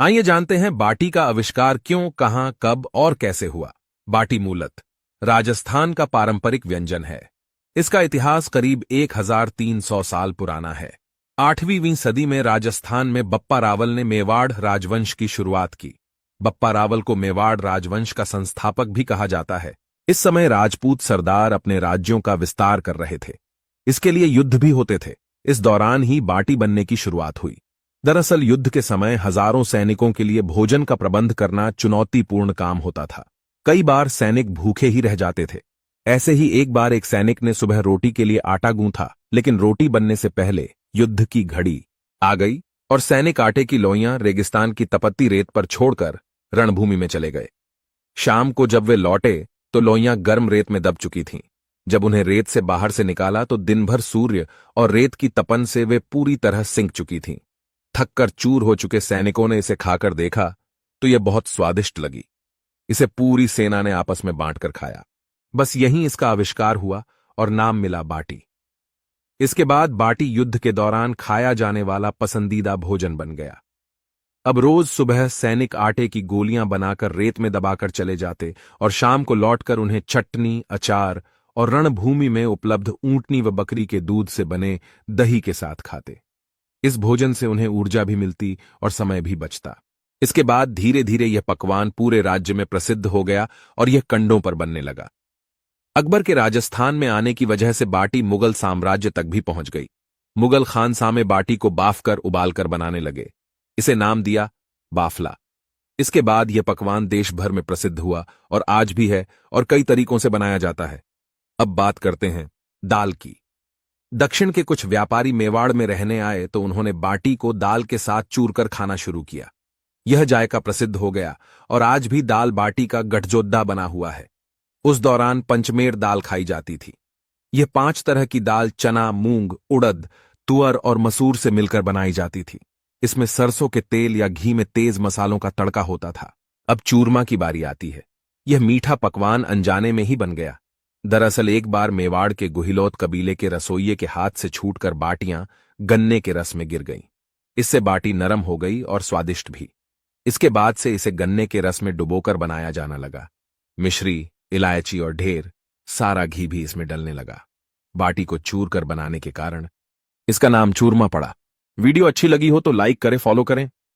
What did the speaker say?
आइए जानते हैं बाटी का आविष्कार क्यों, कहां, कब और कैसे हुआ। बाटी मूलतः राजस्थान का पारंपरिक व्यंजन है। इसका इतिहास करीब 1300 साल पुराना है। 8वीं सदी में राजस्थान में बप्पा रावल ने मेवाड़ राजवंश की शुरुआत की। बप्पा रावल को मेवाड़ राजवंश का संस्थापक भी कहा जाता है। इस समय राजपूत सरदार अपने राज्यों का विस्तार कर रहे थे। इसके लिए युद्ध भी होते थे। इस दौरान ही बाटी बनने की शुरुआत हुई। दरअसल युद्ध के समय हजारों सैनिकों के लिए भोजन का प्रबंध करना चुनौतीपूर्ण काम होता था। कई बार सैनिक भूखे ही रह जाते थे। ऐसे ही एक बार एक सैनिक ने सुबह रोटी के लिए आटा गूंथा, लेकिन रोटी बनने से पहले युद्ध की घड़ी आ गई और सैनिक आटे की लोइयां रेगिस्तान की तपती रेत पर छोड़कर रणभूमि में चले गए। शाम को जब वे लौटे तो लोइयां गर्म रेत में दब चुकी थीं। जब उन्हें रेत से बाहर से निकाला तो दिन भर सूर्य और रेत की तपन से वे पूरी तरह सिंक चुकी थीं। थककर चूर हो चुके सैनिकों ने इसे खाकर देखा तो यह बहुत स्वादिष्ट लगी। इसे पूरी सेना ने आपस में बांटकर खाया। बस यहीं इसका आविष्कार हुआ और नाम मिला बाटी। इसके बाद बाटी युद्ध के दौरान खाया जाने वाला पसंदीदा भोजन बन गया। अब रोज सुबह सैनिक आटे की गोलियां बनाकर रेत में दबाकर चले जाते और शाम को लौटकर उन्हें चटनी, अचार और रणभूमि में उपलब्ध ऊंटनी व बकरी के दूध से बने दही के साथ खाते। इस भोजन से उन्हें ऊर्जा भी मिलती और समय भी बचता। इसके बाद धीरे धीरे यह पकवान पूरे राज्य में प्रसिद्ध हो गया और यह कंडों पर बनने लगा। अकबर के राजस्थान में आने की वजह से बाटी मुगल साम्राज्य तक भी पहुंच गई। मुगल खानसामे बाटी को बाफ कर उबालकर बनाने लगे। इसे नाम दिया बाफला। इसके बाद यह पकवान देश भर में प्रसिद्ध हुआ और आज भी है और कई तरीकों से बनाया जाता है। अब बात करते हैं दाल की। दक्षिण के कुछ व्यापारी मेवाड़ में रहने आए तो उन्होंने बाटी को दाल के साथ चूरकर खाना शुरू किया। यह जायका प्रसिद्ध हो गया और आज भी दाल बाटी का गठजोद्दा बना हुआ है। उस दौरान पंचमेर दाल खाई जाती थी। यह 5 तरह की दाल चना, मूंग, उड़द, तुअर और मसूर से मिलकर बनाई जाती थी। इसमें सरसों के तेल या घी में तेज मसालों का तड़का होता था। अब चूरमा की बारी आती है। यह मीठा पकवान अनजाने में ही बन गया। दरअसल एक बार मेवाड़ के गुहिलोत कबीले के रसोइये के हाथ से छूटकर बाटियां गन्ने के रस में गिर गईं। इससे बाटी नरम हो गई और स्वादिष्ट भी। इसके बाद से इसे गन्ने के रस में डुबोकर बनाया जाना लगा। मिश्री, इलायची और ढेर सारा घी भी इसमें डलने लगा। बाटी को चूर कर बनाने के कारण इसका नाम चूरमा पड़ा। वीडियो अच्छी लगी हो तो लाइक करें, फॉलो करें।